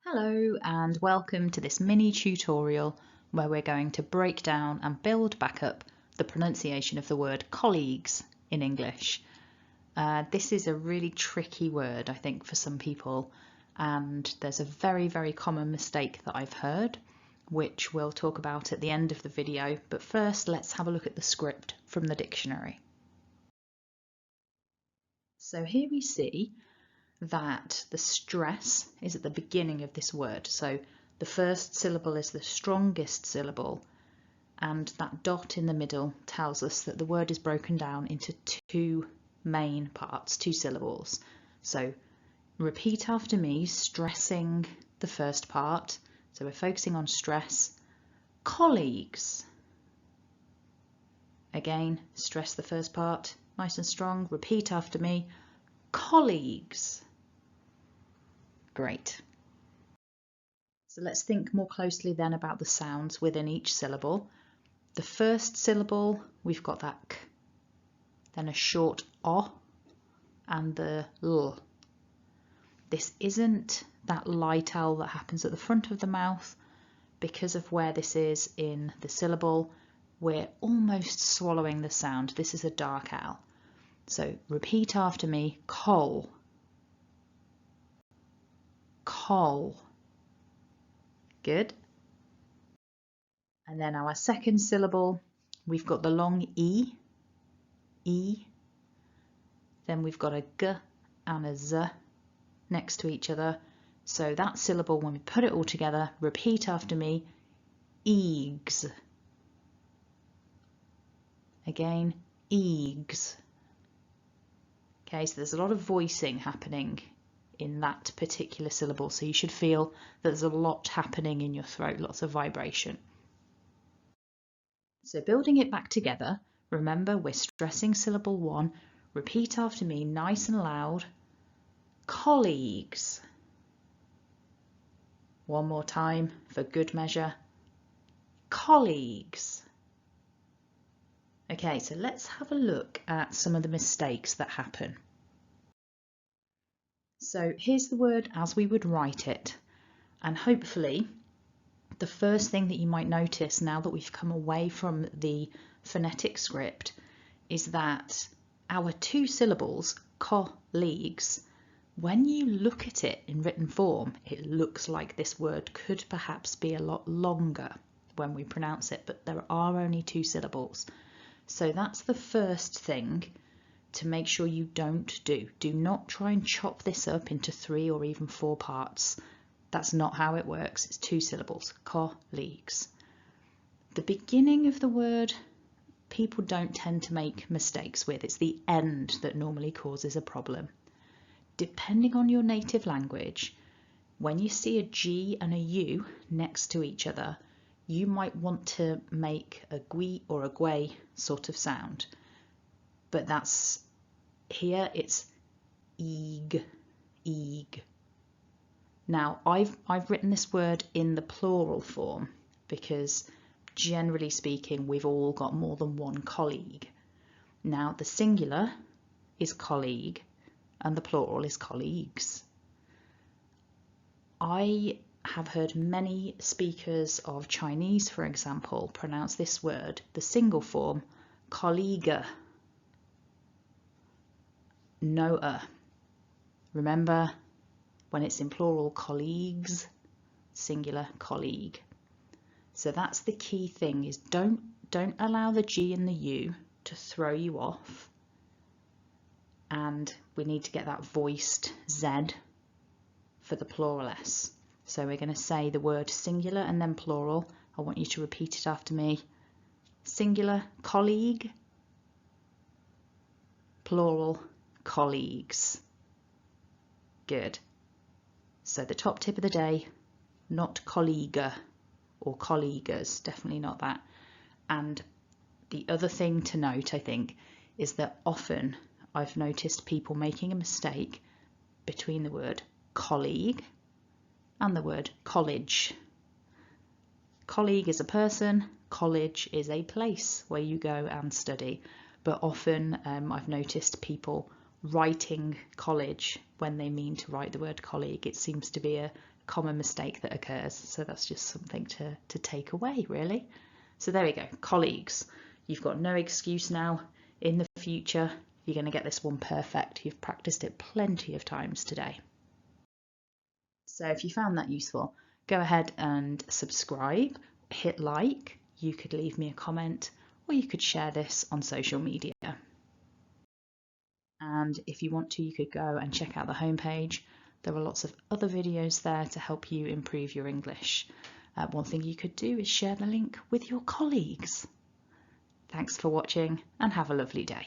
Hello and welcome to this mini tutorial where we're going to break down and build back up the pronunciation of the word colleagues in English. This is a really tricky word, I think, for some people, and there's a very common mistake that I've heard, which we'll talk about at the end of the video. But first, let's have a look at the script from the dictionary. So here we see that the stress is at the beginning of this word. So the first syllable is the strongest syllable, and that dot in the middle tells us that the word is broken down into two main parts, two syllables. So repeat after me, stressing the first part. So we're focusing on stress. Colleagues. Again, stress the first part, nice and strong. Repeat after me. Colleagues. Great. So let's think more closely then about the sounds within each syllable. The first syllable, we've got that k, then a short o, and the l. This isn't that light L that happens at the front of the mouth. Because of where this is in the syllable, we're almost swallowing the sound. This is a dark L. So repeat after me, coal. Coal. Good. And then our second syllable, we've got the long E, E. Then we've got a G and a Z next to each other. So that syllable, when we put it all together, repeat after me, eags. Again, eags. Okay, so there's a lot of voicing happening in that particular syllable, so you should feel that there's a lot happening in your throat, lots of vibration. So building it back together, remember we're stressing syllable one. Repeat after me, nice and loud. Colleagues. One more time for good measure. Colleagues. Okay, so let's have a look at some of the mistakes that happen. So here's the word as we would write it, and hopefully the first thing that you might notice now that we've come away from the phonetic script is that our two syllables, colleagues, when you look at it in written form, it looks like this word could perhaps be a lot longer when we pronounce it, but there are only two syllables. So that's the first thing to make sure you don't do. Do not try and chop this up into 3 or even 4 parts. That's not how it works. It's 2 syllables, colleagues. The beginning of the word, people don't tend to make mistakes with. It's the end that normally causes a problem. Depending on your native language, when you see a G and a U next to each other, you might want to make a gui or a guay sort of sound. But that's here, it's eeg, eeg. Now, I've written this word in the plural form because generally speaking, we've all got more than one colleague. Now, the singular is colleague and the plural is colleagues. I have heard many speakers of Chinese, for example, pronounce this word, the single form, colleague. No. Remember, when it's in plural, colleagues, singular, colleague. So that's the key thing, is don't allow the G and the U to throw you off. And we need to get that voiced Z for the plural S. So we're going to say the word singular and then plural. I want you to repeat it after me. Singular, colleague. Plural, colleagues. Good. So the top tip of the day, not colleague or colleagues, definitely not that. And the other thing to note, I think, is that often I've noticed people making a mistake between the word colleague and the word college. Colleague is a person, college is a place where you go and study. But often I've noticed people writing college when they mean to write the word colleague. It seems to be a common mistake that occurs, so that's just something to take away, really. So there we go, colleagues. You've got no excuse now. In the future, you're going to get this one perfect. You've practiced it plenty of times today. So if you found that useful, go ahead and subscribe, hit like, you could leave me a comment, or you could share this on social media. And if you want to, you could go and check out the homepage. There are lots of other videos there to help you improve your English. One thing you could do is share the link with your colleagues. Thanks for watching and have a lovely day.